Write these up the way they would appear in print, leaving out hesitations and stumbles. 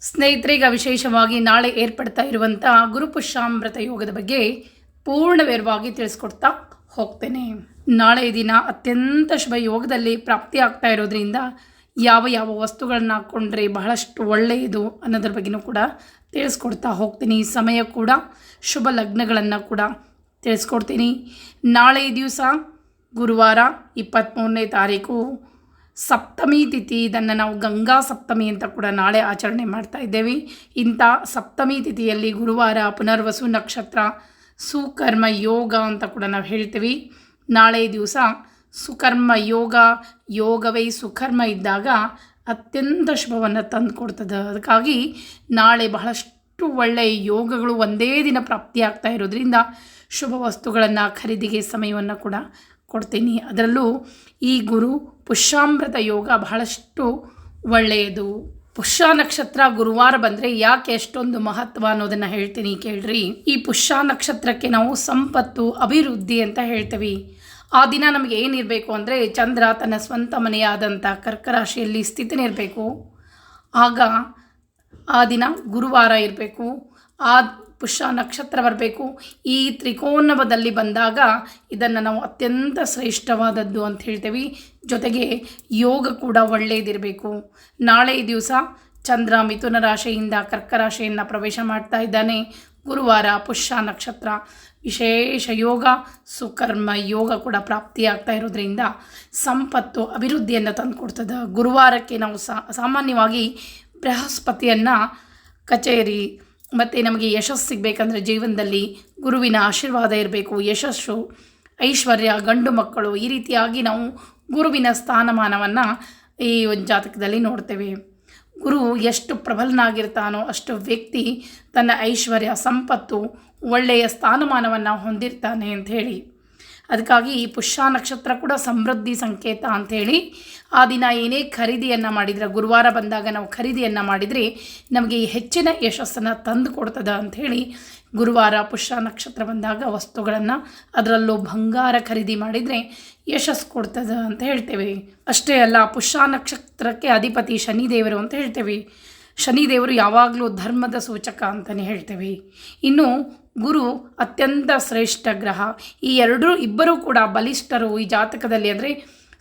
ಸ್ನೇಹಿತರೆ, ಈಗ ವಿಶೇಷವಾಗಿ ನಾಳೆ ಏರ್ಪಡ್ತಾ ಇರುವಂಥ ಗುರುಪುಷ್ಯಾಮೃತ ಯೋಗದ ಬಗ್ಗೆ ಪೂರ್ಣ ವಿವರವಾಗಿ ತಿಳಿಸ್ಕೊಡ್ತಾ ಹೋಗ್ತೇನೆ. ನಾಳೆ ದಿನ ಅತ್ಯಂತ ಶುಭ ಯೋಗದಲ್ಲಿ ಪ್ರಾಪ್ತಿ ಆಗ್ತಾ ಇರೋದ್ರಿಂದ ಯಾವ ಯಾವ ವಸ್ತುಗಳನ್ನ ಹಾಕ್ಕೊಂಡ್ರೆ ಬಹಳಷ್ಟು ಒಳ್ಳೆಯದು ಅನ್ನೋದ್ರ ಬಗ್ಗೆನೂ ಕೂಡ ತಿಳಿಸ್ಕೊಡ್ತಾ ಹೋಗ್ತೀನಿ. ಸಮಯ ಕೂಡ ಶುಭ ಲಗ್ನಗಳನ್ನು ಕೂಡ ತಿಳಿಸ್ಕೊಡ್ತೀನಿ. ನಾಳೆ ದಿವಸ ಗುರುವಾರ 23ನೇ ತಾರೀಕು ಸಪ್ತಮಿ ತಿಥಿ. ಇದನ್ನು ನಾವು ಗಂಗಾ ಸಪ್ತಮಿ ಅಂತ ಕೂಡ ನಾಳೆ ಆಚರಣೆ ಮಾಡ್ತಾ ಇದ್ದೇವೆ. ಇಂಥ ಸಪ್ತಮಿ ತಿಥಿಯಲ್ಲಿ ಗುರುವಾರ ಪುನರ್ವಸು ನಕ್ಷತ್ರ, ಸುಕರ್ಮ ಯೋಗ ಅಂತ ಕೂಡ ನಾವು ಹೇಳ್ತೀವಿ. ನಾಳೆ ದಿವಸ ಸುಕರ್ಮ ಯೋಗವೇ ಸುಕರ್ಮ ಇದ್ದಾಗ ಅತ್ಯಂತ ಶುಭವನ್ನು ತಂದು ಕೊಡ್ತದೆ. ಅದಕ್ಕಾಗಿ ನಾಳೆ ಬಹಳಷ್ಟು ಒಳ್ಳೆಯ ಯೋಗಗಳು ಒಂದೇ ದಿನ ಪ್ರಾಪ್ತಿಯಾಗ್ತಾ ಇರೋದ್ರಿಂದ ಶುಭ ವಸ್ತುಗಳನ್ನು ಖರೀದಿಗೆ ಸಮಯವನ್ನು ಕೂಡ ಕೊಡ್ತೀನಿ. ಅದರಲ್ಲೂ ಈ ಗುರು ಪುಷ್ಯಾಮೃತ ಯೋಗ ಬಹಳಷ್ಟು ಒಳ್ಳೆಯದು. ಪುಷ್ಯ ನಕ್ಷತ್ರ ಗುರುವಾರ ಬಂದರೆ ಯಾಕೆ ಎಷ್ಟೊಂದು ಮಹತ್ವ ಅನ್ನೋದನ್ನು ಹೇಳ್ತೀನಿ ಕೇಳ್ರಿ. ಈ ಪುಷ್ಯ ನಕ್ಷತ್ರಕ್ಕೆ ನಾವು ಸಂಪತ್ತು, ಅಭಿವೃದ್ಧಿ ಅಂತ ಹೇಳ್ತೀವಿ. ಆ ದಿನ ನಮಗೆ ಏನಿರಬೇಕು ಅಂದರೆ ಚಂದ್ರ ತನ್ನ ಸ್ವಂತ ಮನೆಯಾದಂಥ ಕರ್ಕ ರಾಶಿಯಲ್ಲಿ ಸ್ಥಿತಿನಿರಬೇಕು. ಆಗ ಆ ದಿನ ಗುರುವಾರ ಇರಬೇಕು, ಆ ಪುಷ್ಯ ನಕ್ಷತ್ರ ಬರಬೇಕು. ಈ ತ್ರಿಕೋನದಲ್ಲಿ ಬಂದಾಗ ಇದನ್ನು ನಾವು ಅತ್ಯಂತ ಶ್ರೇಷ್ಠವಾದದ್ದು ಅಂತ ಹೇಳ್ತೀವಿ. ಜೊತೆಗೆ ಯೋಗ ಕೂಡ ಒಳ್ಳೆಯದಿರಬೇಕು. ನಾಳೆ ದಿವಸ ಚಂದ್ರ ಮಿಥುನ ರಾಶಿಯಿಂದ ಕರ್ಕ ರಾಶಿಯನ್ನು ಪ್ರವೇಶ ಮಾಡ್ತಾ ಇದ್ದಾನೆ. ಗುರುವಾರ ಪುಷ್ಯ ನಕ್ಷತ್ರ, ವಿಶೇಷ ಯೋಗ, ಸುಕರ್ಮ ಯೋಗ ಕೂಡ ಪ್ರಾಪ್ತಿಯಾಗ್ತಾ ಇರೋದ್ರಿಂದ ಸಂಪತ್ತು, ಅಭಿವೃದ್ಧಿಯನ್ನು ತಂದುಕೊಡ್ತದೆ. ಗುರುವಾರಕ್ಕೆ ನಾವು ಸಾಮಾನ್ಯವಾಗಿ ಬೃಹಸ್ಪತಿಯನ್ನು ಕಚೇರಿ ಮತ್ತು ನಮಗೆ ಯಶಸ್ಸು ಸಿಗಬೇಕಂದ್ರೆ ಜೀವನದಲ್ಲಿ ಗುರುವಿನ ಆಶೀರ್ವಾದ ಇರಬೇಕು. ಯಶಸ್ಸು, ಐಶ್ವರ್ಯ, ಗಂಡು ಮಕ್ಕಳು, ಈ ರೀತಿಯಾಗಿ ನಾವು ಗುರುವಿನ ಸ್ಥಾನಮಾನವನ್ನು ಈ ಒಂದು ಜಾತಕದಲ್ಲಿ ನೋಡ್ತೇವೆ. ಗುರು ಎಷ್ಟು ಪ್ರಬಲನಾಗಿರ್ತಾನೋ ಅಷ್ಟು ವ್ಯಕ್ತಿ ತನ್ನ ಐಶ್ವರ್ಯ, ಸಂಪತ್ತು, ಒಳ್ಳೆಯ ಸ್ಥಾನಮಾನವನ್ನು ಹೊಂದಿರ್ತಾನೆ ಅಂಥೇಳಿ. ಅದಕ್ಕಾಗಿ ಈ ಪುಷ್ಯ ನಕ್ಷತ್ರ ಕೂಡ ಸಮೃದ್ಧಿ ಸಂಕೇತ ಅಂಥೇಳಿ ಆ ದಿನ ಏನೇ ಖರೀದಿಯನ್ನು ಮಾಡಿದರೆ, ಗುರುವಾರ ಬಂದಾಗ ನಾವು ಖರೀದಿಯನ್ನು ಮಾಡಿದರೆ ನಮಗೆ ಹೆಚ್ಚಿನ ಯಶಸ್ಸನ್ನು ತಂದು ಕೊಡ್ತದೆ ಅಂಥೇಳಿ ಗುರುವಾರ ಪುಷ್ಯ ನಕ್ಷತ್ರ ಬಂದಾಗ ವಸ್ತುಗಳನ್ನು, ಅದರಲ್ಲೂ ಬಂಗಾರ ಖರೀದಿ ಮಾಡಿದರೆ ಯಶಸ್ಸು ಕೊಡ್ತದೆ ಅಂತ ಹೇಳ್ತೇವೆ. ಅಷ್ಟೇ ಅಲ್ಲ, ಪುಷ್ಯ ನಕ್ಷತ್ರಕ್ಕೆ ಅಧಿಪತಿ ಶನಿದೇವರು ಅಂತ ಹೇಳ್ತೇವೆ. ಶನಿದೇವರು ಯಾವಾಗಲೂ ಧರ್ಮದ ಸೂಚಕ ಅಂತಲೇ ಹೇಳ್ತೇವೆ. ಇನ್ನು ಗುರು ಅತ್ಯಂತ ಶ್ರೇಷ್ಠ ಗ್ರಹ. ಈ ಇಬ್ಬರೂ ಕೂಡ ಬಲಿಷ್ಠರು ಈ ಜಾತಕದಲ್ಲಿ. ಅಂದರೆ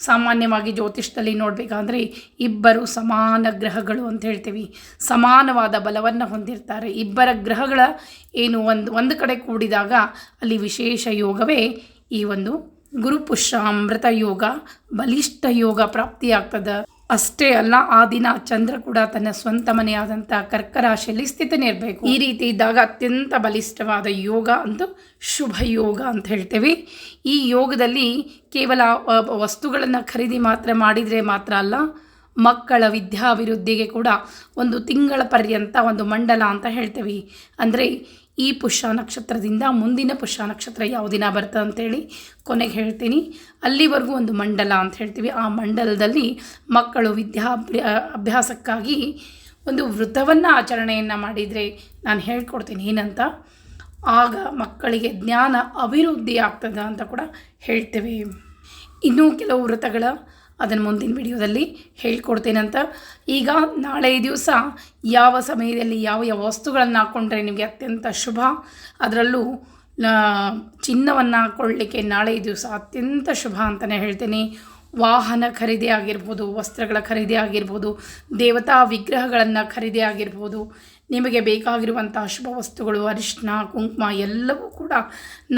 ಸಾಮಾನ್ಯವಾಗಿ ಜ್ಯೋತಿಷದಲ್ಲಿ ನೋಡಬೇಕಾದ್ರೆ ಇಬ್ಬರು ಸಮಾನ ಗ್ರಹಗಳು ಅಂತ ಹೇಳ್ತೀವಿ. ಸಮಾನವಾದ ಬಲವನ್ನು ಹೊಂದಿರ್ತಾರೆ. ಇಬ್ಬರ ಗ್ರಹಗಳ ಏನು ಒಂದು ಕಡೆ ಕೂಡಿದಾಗ ಅಲ್ಲಿ ವಿಶೇಷ ಯೋಗವೇ ಈ ಒಂದು ಗುರುಪುಷ್ಯಾಮೃತ ಯೋಗ, ಬಲಿಷ್ಠ ಯೋಗ ಪ್ರಾಪ್ತಿಯಾಗ್ತದೆ. ಅಷ್ಟೇ ಅಲ್ಲ, ಆ ದಿನ ಚಂದ್ರ ಕೂಡ ತನ್ನ ಸ್ವಂತ ಮನೆಯಾದಂಥ ಕರ್ಕ ರಾಶಿಯಲ್ಲಿ ಸ್ಥಿತಿನಿರಬೇಕು. ಈ ರೀತಿ ಇದ್ದಾಗ ಅತ್ಯಂತ ಬಲಿಷ್ಠವಾದ ಯೋಗ ಅಂತ ಶುಭ ಯೋಗ ಅಂತ ಹೇಳ್ತೇವೆ. ಈ ಯೋಗದಲ್ಲಿ ಕೇವಲ ವಸ್ತುಗಳನ್ನು ಖರೀದಿ ಮಾಡಿದರೆ ಮಾತ್ರ ಅಲ್ಲ, ಮಕ್ಕಳ ವಿದ್ಯಾಭಿವೃದ್ಧಿಗೆ ಕೂಡ ಒಂದು ತಿಂಗಳ ಪರ್ಯಂತ ಒಂದು ಮಂಡಲ ಅಂತ ಹೇಳ್ತೇವೆ. ಅಂದರೆ ಈ ಪುಷ್ಯ ನಕ್ಷತ್ರದಿಂದ ಮುಂದಿನ ಪುಷ್ಯ ನಕ್ಷತ್ರ ಯಾವ ದಿನ ಬರ್ತದೆ ಅಂತೇಳಿ ಕೊನೆಗೆ ಹೇಳ್ತೀನಿ. ಅಲ್ಲಿವರೆಗೂ ಒಂದು ಮಂಡಲ ಅಂತ ಹೇಳ್ತೀವಿ. ಆ ಮಂಡಲದಲ್ಲಿ ಮಕ್ಕಳು ಅಭ್ಯಾಸಕ್ಕಾಗಿ ಒಂದು ವೃತವನ್ನು ಆಚರಣೆಯನ್ನು ಮಾಡಿದರೆ ನಾನು ಹೇಳ್ಕೊಡ್ತೀನಿ ಏನಂತ. ಆಗ ಮಕ್ಕಳಿಗೆ ಜ್ಞಾನ ಅಭಿವೃದ್ಧಿ ಆಗ್ತದೆ ಅಂತ ಕೂಡ ಹೇಳ್ತೇವೆ. ಇನ್ನೂ ಕೆಲವು ವೃತಗಳ ಅದನ್ನು ಮುಂದಿನ ವಿಡಿಯೋದಲ್ಲಿ ಹೇಳ್ಕೊಡ್ತೇನಂತ. ಈಗ ನಾಳೆ ದಿವಸ ಯಾವ ಸಮಯದಲ್ಲಿ ಯಾವ ಯಾವ ವಸ್ತುಗಳನ್ನು ಹಾಕ್ಕೊಂಡ್ರೆ ನಿಮಗೆ ಅತ್ಯಂತ ಶುಭ, ಅದರಲ್ಲೂ ಚಿನ್ನವನ್ನು ಹಾಕ್ಕೊಳ್ಳಿಕ್ಕೆ ನಾಳೆ ದಿವಸ ಅತ್ಯಂತ ಶುಭ ಅಂತಲೇ ಹೇಳ್ತೀನಿ. ವಾಹನ ಖರೀದಿ ಆಗಿರ್ಬೋದು, ವಸ್ತ್ರಗಳ ಖರೀದಿ ಆಗಿರ್ಬೋದು, ದೇವತಾ ವಿಗ್ರಹಗಳನ್ನು ಖರೀದಿ ಆಗಿರ್ಬೋದು, ನಿಮಗೆ ಬೇಕಾಗಿರುವಂಥ ಶುಭ ವಸ್ತುಗಳು, ಅರಿಶಿನ, ಕುಂಕುಮ ಎಲ್ಲವೂ ಕೂಡ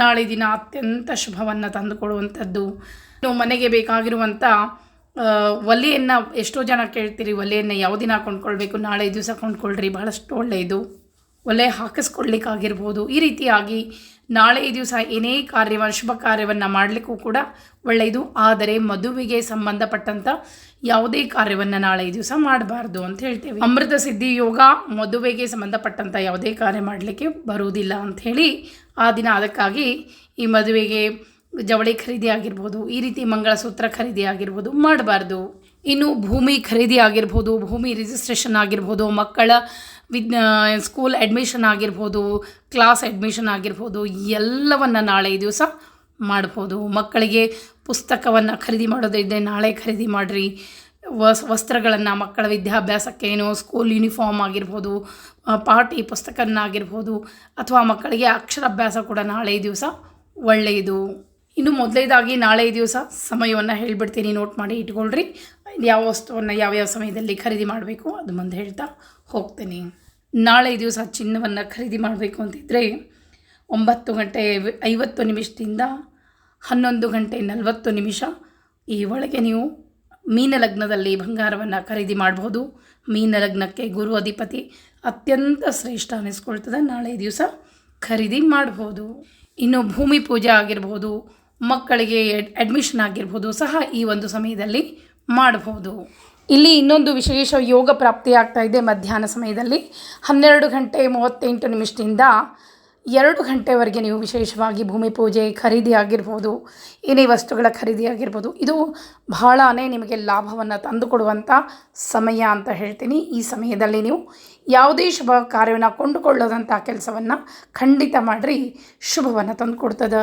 ನಾಳೆ ದಿನ ಅತ್ಯಂತ ಶುಭವನ್ನು ತಂದುಕೊಡುವಂಥದ್ದು. ಮನೆಗೆ ಬೇಕಾಗಿರುವಂಥ ಒಲೆಯನ್ನು ಎಷ್ಟೋ ಜನ ಕೇಳ್ತೀರಿ, ಒಲೆಯನ್ನು ಯಾವ ದಿನ ಕೊಂಡ್ಕೊಳ್ಬೇಕು? ನಾಳೆ ದಿವಸ ಕೊಂಡ್ಕೊಳ್ರಿ, ಬಹಳಷ್ಟು ಒಳ್ಳೆಯದು. ಒಲೆ ಹಾಕಿಸ್ಕೊಳ್ಲಿಕ್ಕಾಗಿರ್ಬೋದು. ಈ ರೀತಿಯಾಗಿ ನಾಳೆ ದಿವಸ ಏನೇ ಶುಭ ಕಾರ್ಯವನ್ನು ಮಾಡಲಿಕ್ಕೂ ಕೂಡ ಒಳ್ಳೆಯದು. ಆದರೆ ಮದುವೆಗೆ ಸಂಬಂಧಪಟ್ಟಂಥ ಯಾವುದೇ ಕಾರ್ಯವನ್ನು ನಾಳೆ ದಿವಸ ಮಾಡಬಾರ್ದು ಅಂತ ಹೇಳ್ತೇವೆ. ಅಮೃತ ಸಿದ್ಧಿ ಯೋಗ ಮದುವೆಗೆ ಸಂಬಂಧಪಟ್ಟಂಥ ಯಾವುದೇ ಕಾರ್ಯ ಮಾಡಲಿಕ್ಕೆ ಬರುವುದಿಲ್ಲ ಅಂಥೇಳಿ ಆ ದಿನ ಅದಕ್ಕಾಗಿ ಈ ಮದುವೆಗೆ ಜವಳಿ ಖರೀದಿ ಆಗಿರ್ಬೋದು, ಈ ರೀತಿ ಮಂಗಳಸೂತ್ರ ಖರೀದಿ ಆಗಿರ್ಬೋದು ಮಾಡಬಾರ್ದು. ಇನ್ನು ಭೂಮಿ ಖರೀದಿ ಆಗಿರ್ಬೋದು, ಭೂಮಿ ರಿಜಿಸ್ಟ್ರೇಷನ್ ಆಗಿರ್ಬೋದು, ಮಕ್ಕಳ ಸ್ಕೂಲ್ ಅಡ್ಮಿಷನ್ ಆಗಿರ್ಬೋದು, ಕ್ಲಾಸ್ ಅಡ್ಮಿಷನ್ ಆಗಿರ್ಬೋದು, ಎಲ್ಲವನ್ನು ನಾಳೆ ದಿವಸ ಮಾಡ್ಬೋದು. ಮಕ್ಕಳಿಗೆ ಪುಸ್ತಕವನ್ನು ಖರೀದಿ ಮಾಡೋದಿದ್ದರೆ ನಾಳೆ ಖರೀದಿ ಮಾಡಿರಿ. ವಸ್ತ್ರಗಳನ್ನು ಮಕ್ಕಳ ವಿದ್ಯಾಭ್ಯಾಸಕ್ಕೆ ಏನು ಸ್ಕೂಲ್ ಯೂನಿಫಾರ್ಮ್ ಆಗಿರ್ಬೋದು, ಪಾಠಿ ಪುಸ್ತಕನ್ನಾಗಿರ್ಬೋದು, ಅಥವಾ ಮಕ್ಕಳಿಗೆ ಅಕ್ಷರಾಭ್ಯಾಸ ಕೂಡ ನಾಳೆ ದಿವಸ ಒಳ್ಳೆಯದು. ಇನ್ನು ಮೊದಲನೇದಾಗಿ ನಾಳೆ ದಿವಸ ಸಮಯವನ್ನು ಹೇಳಿಬಿಡ್ತೀನಿ, ನೋಟ್ ಮಾಡಿ ಇಟ್ಕೊಳ್ರಿ. ಯಾವ ವಸ್ತುವನ್ನು ಯಾವ್ಯಾವ ಸಮಯದಲ್ಲಿ ಖರೀದಿ ಮಾಡಬೇಕು ಅದು ಮುಂದೆ ಹೇಳ್ತಾ ಹೋಗ್ತೀನಿ. ನಾಳೆ ದಿವಸ ಚಿನ್ನವನ್ನು ಖರೀದಿ ಮಾಡಬೇಕು ಅಂತಿದ್ದರೆ 9:50 11:40 ಈ ಒಳಗೆ ನೀವು ಮೀನ ಲಗ್ನದಲ್ಲಿ ಬಂಗಾರವನ್ನು ಖರೀದಿ ಮಾಡ್ಬೋದು. ಮೀನ ಲಗ್ನಕ್ಕೆ ಗುರು ಅಧಿಪತಿ ಅತ್ಯಂತ ಶ್ರೇಷ್ಠ ಅನ್ನಿಸ್ಕೊಳ್ತದೆ, ನಾಳೆ ದಿವಸ ಖರೀದಿ ಮಾಡ್ಬೋದು. ಇನ್ನು ಭೂಮಿ ಪೂಜೆ ಆಗಿರ್ಬೋದು, ಮಕ್ಕಳಿಗೆ ಅಡ್ಮಿಷನ್ ಆಗಿರ್ಬೋದು ಸಹ ಈ ಒಂದು ಸಮಯದಲ್ಲಿ ಮಾಡಬಹುದು. ಇಲ್ಲಿ ಇನ್ನೊಂದು ವಿಶೇಷ ಯೋಗ ಪ್ರಾಪ್ತಿ ಆಗ್ತಾ ಇದೆ. ಮಧ್ಯಾಹ್ನ ಸಮಯದಲ್ಲಿ 12:38 2 ಗಂಟೆವರೆಗೆ ನೀವು ವಿಶೇಷವಾಗಿ ಭೂಮಿ ಪೂಜೆ ಖರೀದಿ ಆಗಿರ್ಬೋದು, ಏನೇ ವಸ್ತುಗಳ ಖರೀದಿ ಆಗಿರ್ಬೋದು, ಇದು ಬಹಳನೇ ನಿಮಗೆ ಲಾಭವನ್ನು ತಂದುಕೊಡುವಂಥ ಸಮಯ ಅಂತ ಹೇಳ್ತೀನಿ. ಈ ಸಮಯದಲ್ಲಿ ನೀವು ಯಾವುದೇ ಶುಭ ಕಾರ್ಯವನ್ನು ಕೊಂಡುಕೊಳ್ಳೋದಂಥ ಕೆಲಸವನ್ನು ಖಂಡಿತ ಮಾಡಿರಿ, ಶುಭವನ್ನು ತಂದುಕೊಡ್ತದೆ.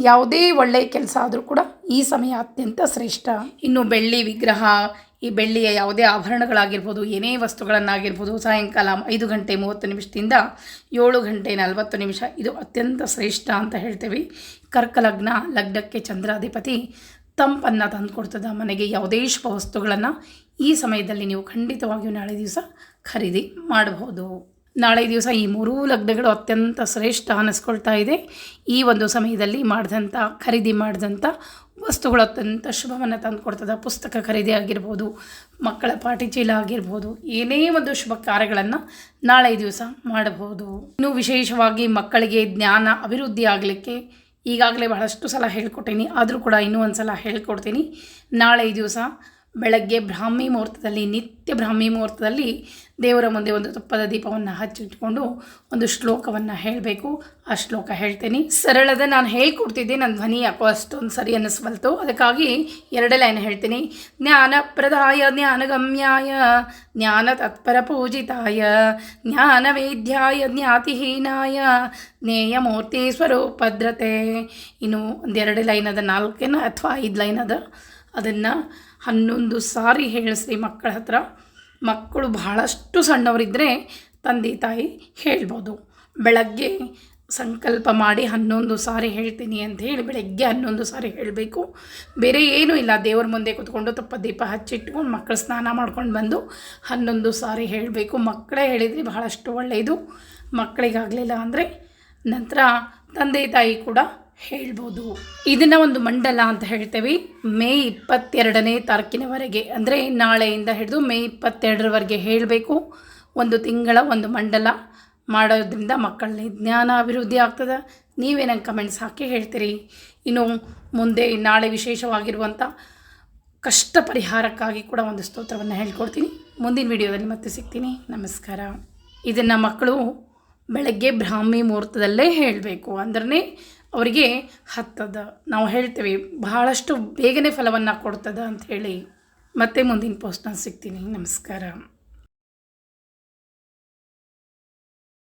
ಯಾವುದೇ ಒಳ್ಳೆಯ ಕೆಲಸ ಆದರೂ ಕೂಡ ಈ ಸಮಯ ಅತ್ಯಂತ ಶ್ರೇಷ್ಠ. ಇನ್ನು ಬೆಳ್ಳಿ ವಿಗ್ರಹ, ಈ ಬೆಳ್ಳಿಯ ಯಾವುದೇ ಆಭರಣಗಳಾಗಿರ್ಬೋದು, ಏನೇ ವಸ್ತುಗಳನ್ನಾಗಿರ್ಬೋದು, ಸಾಯಂಕಾಲ 5:30 7:40 ಇದು ಅತ್ಯಂತ ಶ್ರೇಷ್ಠ ಅಂತ ಹೇಳ್ತೇವೆ. ಕರ್ಕಲಗ್ನ ಲಗ್ನಕ್ಕೆ ಚಂದ್ರಾಧಿಪತಿ ತಂಪನ್ನು ತಂದುಕೊಡ್ತದೆ ಮನೆಗೆ. ಯಾವುದೇ ಶುಭ ವಸ್ತುಗಳನ್ನು ಈ ಸಮಯದಲ್ಲಿ ನೀವು ಖಂಡಿತವಾಗಿಯೂ ನಾಳೆ ದಿವಸ ಖರೀದಿ ಮಾಡಬಹುದು. ನಾಳೆ ದಿವಸ ಈ 3 ಲಗ್ನಗಳು ಅತ್ಯಂತ ಶ್ರೇಷ್ಠ ಅನ್ನಿಸ್ಕೊಳ್ತಾ ಇದೆ. ಈ ಒಂದು ಸಮಯದಲ್ಲಿ ಖರೀದಿ ಮಾಡಿದಂಥ ವಸ್ತುಗಳು ಅತ್ಯಂತ ಶುಭವನ್ನು ತಂದುಕೊಡ್ತದೆ. ಪುಸ್ತಕ ಖರೀದಿ ಆಗಿರ್ಬೋದು, ಮಕ್ಕಳ ಪಾಟಿ ಚೀಲ ಆಗಿರ್ಬೋದು, ಏನೇ ಒಂದು ಶುಭ ಕಾರ್ಯಗಳನ್ನು ನಾಳೆ ದಿವಸ ಮಾಡಬಹುದು. ಇನ್ನು ವಿಶೇಷವಾಗಿ ಮಕ್ಕಳಿಗೆ ಜ್ಞಾನ ಅಭಿವೃದ್ಧಿ ಆಗಲಿಕ್ಕೆ ಈಗಾಗಲೇ ಬಹಳಷ್ಟು ಸಲ ಹೇಳ್ಕೊಟ್ಟೀನಿ, ಆದರೂ ಕೂಡ ಇನ್ನೂ ಒಂದು ಸಲ ಹೇಳ್ಕೊಡ್ತೀನಿ. ನಾಳೆ ದಿವಸ ಬೆಳಗ್ಗೆ ಬ್ರಾಹ್ಮಿ ಮುಹೂರ್ತದಲ್ಲಿ, ನಿತ್ಯ ಬ್ರಾಹ್ಮಿ ಮುಹೂರ್ತದಲ್ಲಿ ದೇವರ ಮುಂದೆ ಒಂದು ತುಪ್ಪದ ದೀಪವನ್ನು ಹಚ್ಚಿಟ್ಕೊಂಡು ಒಂದು ಶ್ಲೋಕವನ್ನು ಹೇಳಬೇಕು. ಆ ಶ್ಲೋಕ ಹೇಳ್ತೇನೆ. ಸರಳದ ನಾನು ಹೇಳ್ಕೊಡ್ತಿದ್ದೆ, ನನ್ನ ಧ್ವನಿ ಯಾಕೋ ಅಷ್ಟೊಂದು ಸರಿ ಅನ್ನಿಸ್ಬಲ್ತು, ಅದಕ್ಕಾಗಿ 2 ಲೈನ್ ಹೇಳ್ತೀನಿ. ಜ್ಞಾನಪ್ರದಾಯ ಜ್ಞಾನಗಮ್ಯಾಯ ಜ್ಞಾನ ತತ್ಪರ ಪೂಜಿತಾಯ ಜ್ಞಾನವೇದ್ಯಾಯ ಜ್ಞಾತಿಹೀನಾಯ ಜ್ಞೇಯಮೂರ್ತಿ ಸ್ವರೂಪದ್ರತೆ. ಇನ್ನು 2 ಲೈನ್ ಅದ, 4 ಅಥವಾ 5 ಲೈನ್ ಅದ, ಅದನ್ನು 11 ಸಾರಿ ಹೇಳಿಸ್ರಿ ಮಕ್ಕಳ ಹತ್ರ. ಮಕ್ಕಳು ಬಹಳಷ್ಟು ಸಣ್ಣವರಿದ್ದರೆ ತಂದೆ ತಾಯಿ ಹೇಳ್ಬೋದು. ಬೆಳಗ್ಗೆ ಸಂಕಲ್ಪ ಮಾಡಿ 11 ಸಾರಿ ಹೇಳ್ತೀನಿ ಅಂತ ಹೇಳಿ ಬೆಳಗ್ಗೆ 11 ಸಾರಿ ಹೇಳಬೇಕು. ಬೇರೆ ಏನೂ ಇಲ್ಲ, ದೇವ್ರ ಮುಂದೆ ಕೂತ್ಕೊಂಡು ತುಪ್ಪ ದೀಪ ಹಚ್ಚಿಟ್ಕೊಂಡು ಮಕ್ಕಳು ಸ್ನಾನ ಮಾಡ್ಕೊಂಡು ಬಂದು 11 ಸಾರಿ ಹೇಳಬೇಕು. ಮಕ್ಕಳೇ ಹೇಳಿದರೆ ಬಹಳಷ್ಟು ಒಳ್ಳೆಯದು. ಮಕ್ಕಳಿಗಾಗಲಿಲ್ಲ ಅಂದರೆ ನಂತರ ತಂದೆ ತಾಯಿ ಕೂಡ ಹೇಳ್ಬೋದು. ಇದನ್ನು ಒಂದು ಮಂಡಲ ಅಂತ ಹೇಳ್ತೇವೆ. ಮೇ 22ನೇ ತಾರೀಕಿನವರೆಗೆ, ಅಂದರೆ ನಾಳೆಯಿಂದ ಹಿಡಿದು ಮೇ 22ರವರೆಗೆ ಹೇಳಬೇಕು. 1 ತಿಂಗಳ ಒಂದು ಮಂಡಲ ಮಾಡೋದ್ರಿಂದ ಮಕ್ಕಳಲ್ಲಿ ಜ್ಞಾನ ಅಭಿವೃದ್ಧಿ ಆಗ್ತದೆ. ನೀವೇ ನಂಗೆ ಕಮೆಂಟ್ಸ್ ಹಾಕಿ ಹೇಳ್ತೀರಿ. ಇನ್ನು ಮುಂದೆ ನಾಳೆ ವಿಶೇಷವಾಗಿರುವಂಥ ಕಷ್ಟ ಪರಿಹಾರಕ್ಕಾಗಿ ಕೂಡ ಒಂದು ಸ್ತೋತ್ರವನ್ನು ಹೇಳ್ಕೊಡ್ತೀನಿ. ಮುಂದಿನ ವಿಡಿಯೋದಲ್ಲಿ ಮತ್ತೆ ಸಿಗ್ತೀನಿ. ನಮಸ್ಕಾರ. ಇದನ್ನು ಮಕ್ಕಳು ಬೆಳಗ್ಗೆ ಬ್ರಾಹ್ಮಿ ಮುಹೂರ್ತದಲ್ಲೇ ಹೇಳಬೇಕು, ಅಂದ್ರೆ ಅವರಿಗೆ ಹತ್ತದ. ನಾವು ಹೇಳ್ತೇವೆ ಬಹಳಷ್ಟು ಬೇಗನೆ ಫಲವನ್ನು ಕೊಡ್ತದೆ ಅಂಥೇಳಿ. ಮತ್ತೆ ಮುಂದಿನ ಪೋಸ್ಟ್ನಲ್ಲಿ ಸಿಗ್ತೀನಿ. ನಮಸ್ಕಾರ.